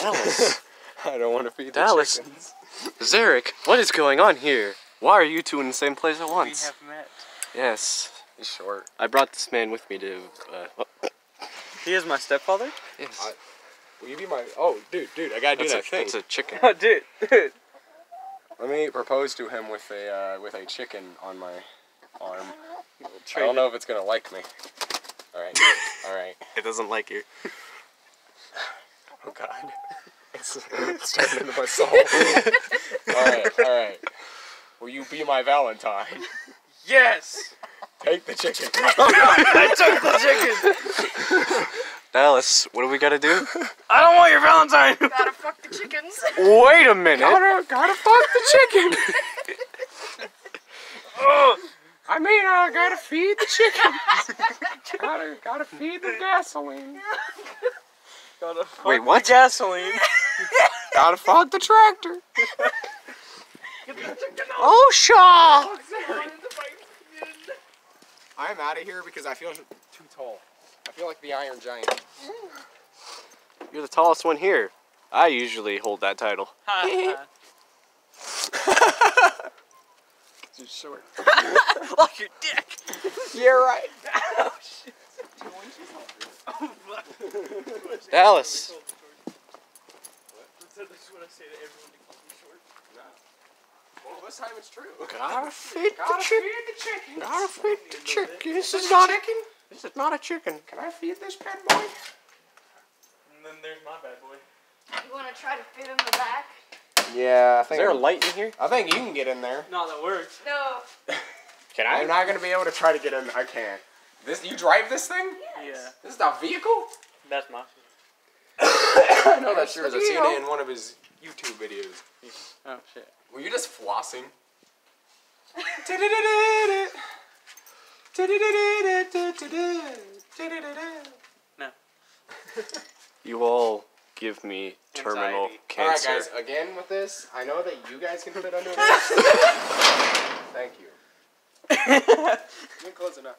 Dallas. I don't want to feed Dallas. the chickens. Zarek, what is going on here? Why are you two in the same place at We once? have met. Yes. He's short. I brought this man with me to, He is my stepfather? yes. Will you be my... Oh, dude, I gotta do that thing. That's a chicken. Oh, dude. Let me propose to him with a chicken on my arm. I don't know if it's gonna like me. Alright. It doesn't like you. Oh, God. It's turning into my soul. Alright. Will you be my Valentine? Yes! Take the chicken. I took the chicken! Dallas, what do we gotta do? I don't want your Valentine! Gotta fuck the chickens. Wait a minute! Gotta fuck the chicken. I mean, gotta feed the chicken. Gotta feed the gasoline. Gotta fuck Wait, what? the gasoline. Gotta fuck the tractor. Oh, Shaw! I'm out of here because I feel too tall. I feel like the Iron Giant. You're the tallest one here. I usually hold that title. Too short. Like your dick. You're right. Oh, shit. Dallas. Well, this time it's true. Gotta feed Gotta feed the chicken. Gotta feed the chicken. This This is is not chicken. This is not a chicken. Can I feed this bad boy? And then there's my bad boy. You wanna try to fit in the back? Yeah, I Is think. there a light in here? I think you can get in there. No, that works. No. Can I'm not gonna be able to try to get in. I can't. You drive this thing? Yeah. This is a vehicle? That's my I know that's yours. I've seen it in one of his YouTube videos. Oh, shit. Were you just flossing? No. You all give me terminal cancer. Alright guys, again with this, I know that you guys can fit under this. Thank you. You're close enough.